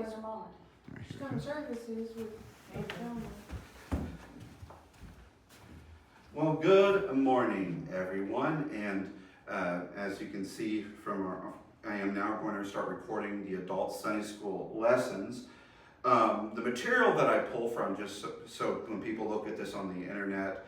Mr. Mullen. Stone services with Well, good morning, everyone. And as you can see from I am now going to start recording the adult Sunday school lessons. The material that I pull from, just so when people look at this on the internet,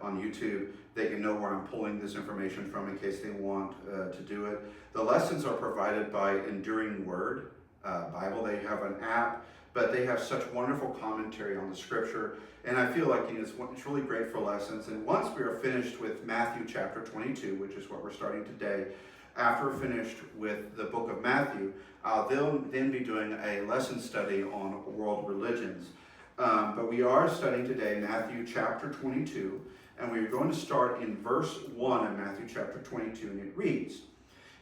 on YouTube, they can know where I'm pulling this information from in case they want to do it. The lessons are provided by Enduring Word Bible. They have an app, but they have such wonderful commentary on the scripture. And I feel like it's really great for lessons. And once we are finished with Matthew chapter 22, which is what we're starting today, after we're finished with the book of Matthew, they'll then be doing a lesson study on world religions. But we are studying today Matthew chapter 22, and we're going to start in verse 1 of Matthew chapter 22, and it reads,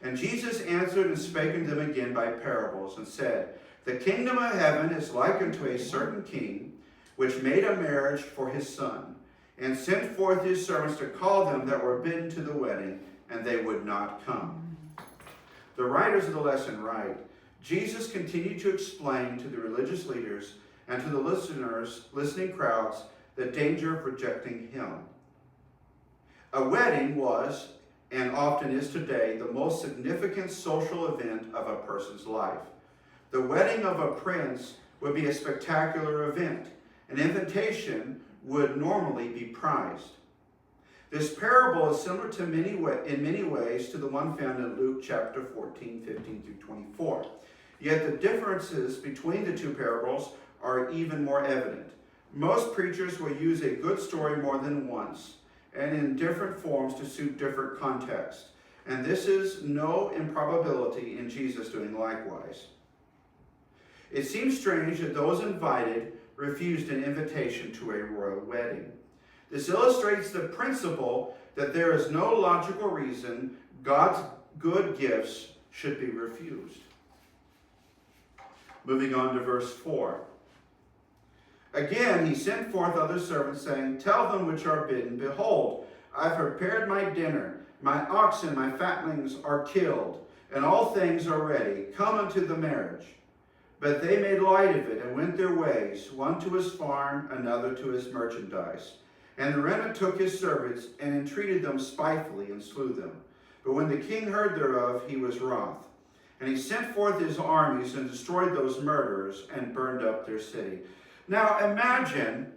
"And Jesus answered and spake unto them again by parables, and said, The kingdom of heaven is like unto a certain king, which made a marriage for his son, and sent forth his servants to call them that were bidden to the wedding, and they would not come." The writers of the lesson write, Jesus continued to explain to the religious leaders and to the listening crowds, the danger of rejecting him. A wedding was, and often is today, the most significant social event of a person's life. The wedding of a prince would be a spectacular event. An invitation would normally be prized. This parable is similar to in many ways to the one found in Luke chapter 14, 15 through 24. Yet the differences between the two parables are even more evident. Most preachers will use a good story more than once and in different forms to suit different contexts. And this is no improbability in Jesus doing likewise. It seems strange that those invited refused an invitation to a royal wedding. This illustrates the principle that there is no logical reason God's good gifts should be refused. Moving on to verse 4. Again, he sent forth other servants, saying, Tell them which are bidden, Behold, I have prepared my dinner. My oxen, my fatlings are killed, and all things are ready. Come unto the marriage. But they made light of it, and went their ways, one to his farm, another to his merchandise. And the remnant took his servants, and entreated them spitefully, and slew them. But when the king heard thereof, he was wroth. And he sent forth his armies, and destroyed those murderers, and burned up their city. Now imagine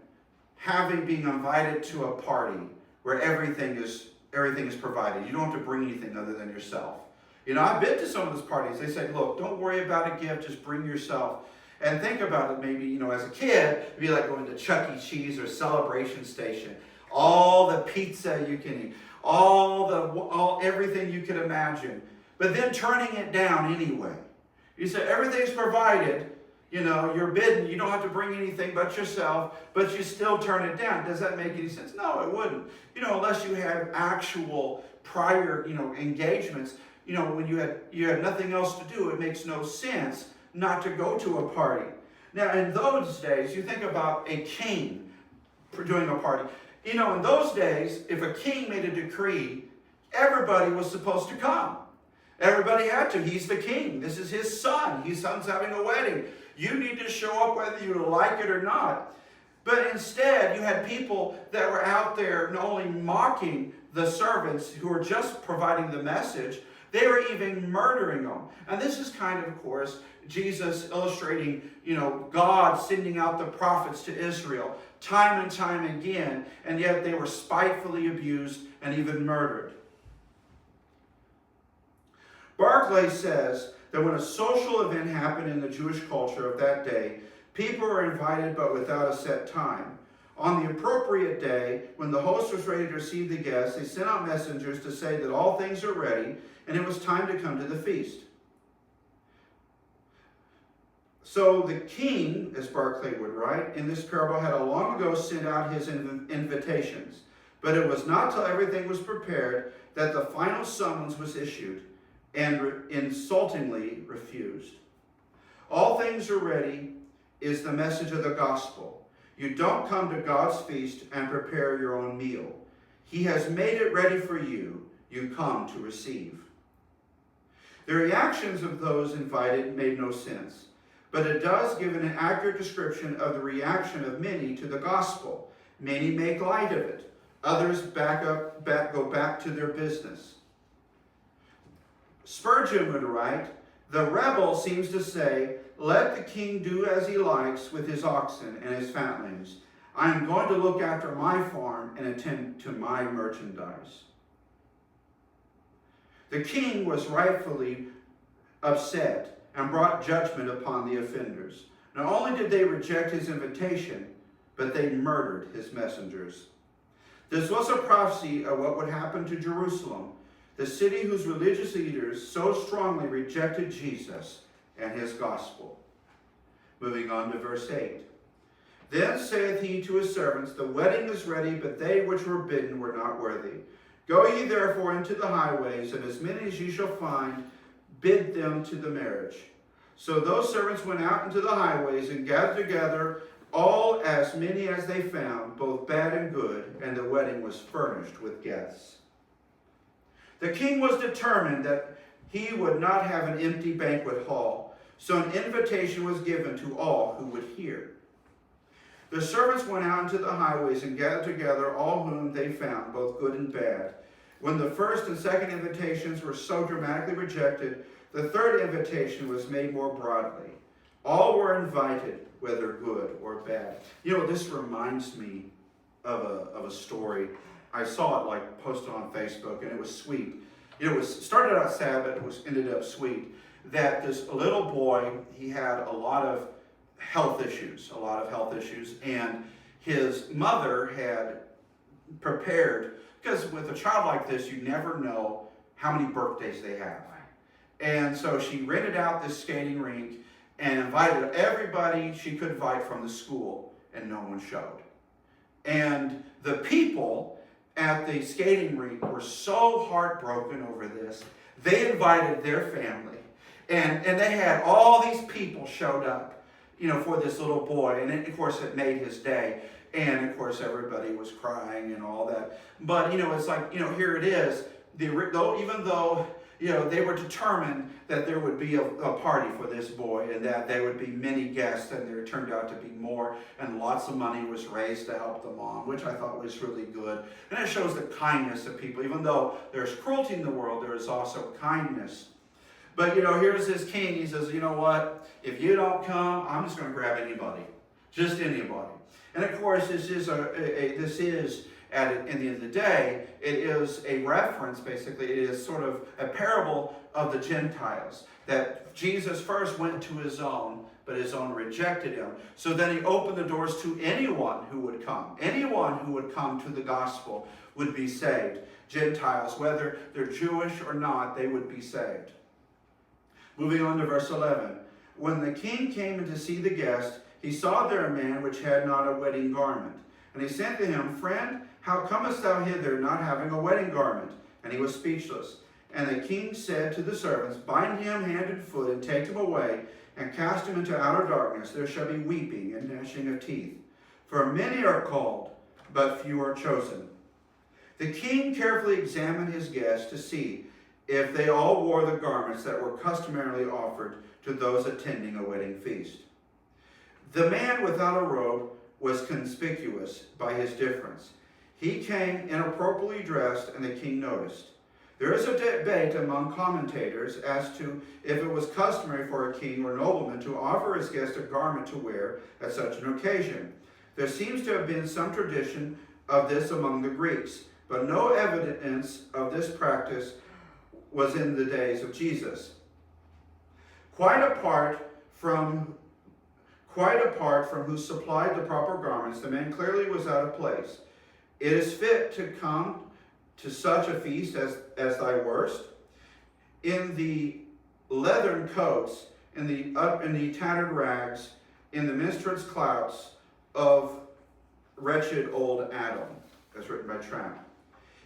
being invited to a party where everything is provided. You don't have to bring anything other than yourself. You know, I've been to some of those parties. They say, look, don't worry about a gift, just bring yourself. And think about it, maybe, as a kid, it'd be like going to Chuck E. Cheese or Celebration Station. All the pizza you can eat, everything you could imagine. But then turning it down anyway. You say, everything's provided, you're bidden, you don't have to bring anything but yourself, but you still turn it down. Does that make any sense? No, it wouldn't. Unless you had actual prior, engagements, when you had nothing else to do, it makes no sense not to go to a party. Now, in those days, you think about a king doing a party. In those days, if a king made a decree, everybody was supposed to come. Everybody had to. He's the king. This is his son. His son's having a wedding. You need to show up whether you like it or not. But instead, you had people that were out there not only mocking the servants who were just providing the message, they were even murdering them. And this is kind of course, Jesus illustrating, God sending out the prophets to Israel time and time again, and yet they were spitefully abused and even murdered. Barclay says that when a social event happened in the Jewish culture of that day, people were invited but without a set time. On the appropriate day, when the host was ready to receive the guests, they sent out messengers to say that all things are ready and it was time to come to the feast. So the king, as Barclay would write, in this parable had long ago sent out his invitations. But it was not till everything was prepared that the final summons was issued and insultingly refused. All things are ready is the message of the gospel. You don't come to God's feast and prepare your own meal. He has made it ready for you. You come to receive. The reactions of those invited made no sense. but it does give an accurate description of the reaction of many to the gospel. Many make light of it. Others go back to their business. Spurgeon would write, "The rebel seems to say, 'Let the king do as he likes with his oxen and his fatlings. I am going to look after my farm and attend to my merchandise.'" The king was rightfully upset and brought judgment upon the offenders. Not only did they reject his invitation, but they murdered his messengers. This was a prophecy of what would happen to Jerusalem, the city whose religious leaders so strongly rejected Jesus and his gospel. Moving on to verse 8. "Then saith he to his servants, The wedding is ready, but they which were bidden were not worthy. Go ye therefore into the highways, and as many as ye shall find, bid them to the marriage. So those servants went out into the highways and gathered together all as many as they found, both bad and good, and the wedding was furnished with guests." The king was determined that he would not have an empty banquet hall, so an invitation was given to all who would hear. The servants went out into the highways and gathered together all whom they found, both good and bad. When the first and second invitations were so dramatically rejected, the third invitation was made more broadly. All were invited, whether good or bad. This reminds me of a story. I saw it posted on Facebook, and it was sweet. It was started out sad, but it ended up sweet. That this little boy, he had a lot of health issues, and his mother had prepared, because with a child like this, you never know how many birthdays they have. And so she rented out this skating rink and invited everybody she could invite from the school, and no one showed. And the people at the skating rink were so heartbroken over this, they invited their family, and they had all these people showed up, for this little boy, and of course it made his day, and of course everybody was crying and all that. But it's here it is. Even though they were determined that there would be a party for this boy, and that there would be many guests, and there turned out to be more, and lots of money was raised to help the mom, which I thought was really good. And it shows the kindness of people. Even though there's cruelty in the world, there is also kindness. But here's this king. He says, "You know what? If you don't come, I'm just going to grab anybody, just anybody." And of course, this is at the end of the day, it is a reference, basically. It is sort of a parable of the Gentiles, that Jesus first went to his own, but his own rejected him. So then he opened the doors to anyone who would come. Anyone who would come to the gospel would be saved. Gentiles, whether they're Jewish or not, they would be saved. Moving on to verse 11. "When the king came in to see the guest, he saw there a man which had not a wedding garment. And he said to him, Friend, how comest thou hither, not having a wedding garment? And he was speechless. And the king said to the servants, Bind him hand and foot, and take him away, and cast him into outer darkness. There shall be weeping and gnashing of teeth. For many are called, but few are chosen." The king carefully examined his guests to see if they all wore the garments that were customarily offered to those attending a wedding feast. The man without a robe was conspicuous by his difference. He came inappropriately dressed, and the king noticed. There is a debate among commentators as to if it was customary for a king or nobleman to offer his guest a garment to wear at such an occasion. There seems to have been some tradition of this among the Greeks, but no evidence of this practice was in the days of Jesus. Quite apart from who supplied the proper garments, the man clearly was out of place. It is fit to come to such a feast as thy worst, in the leathern coats, in the tattered rags, in the minstrel's clouts of wretched old Adam. That's written by Trapp.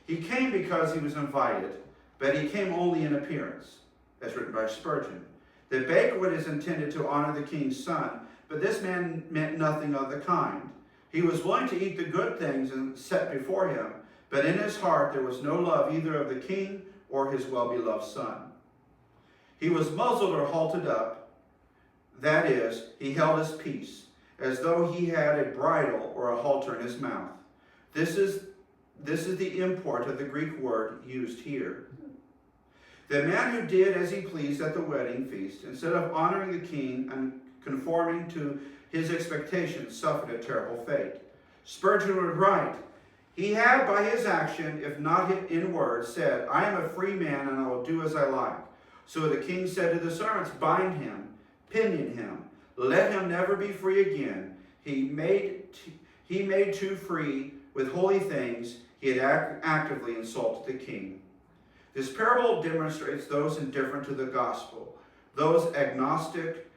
He came because he was invited, but he came only in appearance. That's written by Spurgeon. The banquet is intended to honor the king's son, but this man meant nothing of the kind. He was willing to eat the good things set before him, but in his heart there was no love either of the king or his well-beloved son. He was muzzled or halted up. That is, he held his peace, as though he had a bridle or a halter in his mouth. This is the import of the Greek word used here. The man who did as he pleased at the wedding feast, instead of honoring the king and conforming to his expectations, suffered a terrible fate. Spurgeon would write, he had by his action, if not in words, said, I am a free man and I will do as I like. So the king said to the servants, bind him, pinion him, let him never be free again. He made too free with holy things, he had actively insulted the king. This parable demonstrates those indifferent to the gospel, those agnostic,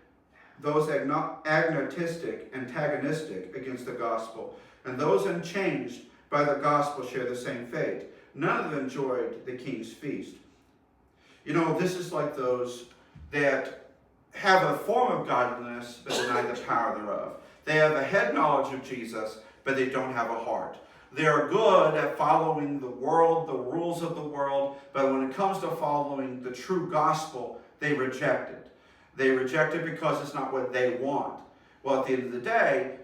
antagonistic against the gospel, and those unchanged by the gospel share the same fate. None of them enjoyed the king's feast. You know, this is like those that have a form of godliness but deny the power thereof. They have a head knowledge of Jesus, but they don't have a heart. They are good at following the world, the rules of the world, but when it comes to following the true gospel, they reject it. They reject it because it's not what they want. Well, at the end of the day,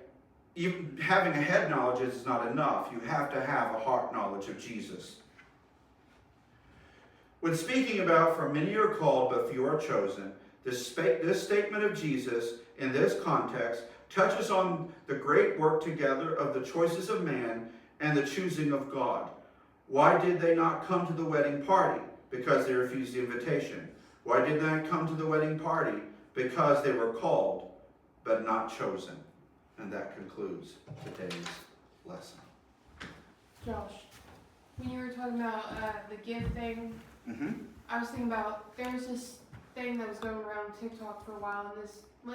having a head knowledge is not enough. You have to have a heart knowledge of Jesus. When speaking about, for many are called, but few are chosen, this statement of Jesus in this context touches on the great work together of the choices of man and the choosing of God. Why did they not come to the wedding party? Because they refused the invitation. Why did they not come to the wedding party? Because they were called, but not chosen. And that concludes today's lesson. Josh, when you were talking about the gift thing, I was thinking about, there's this thing that was going around TikTok for a while, and this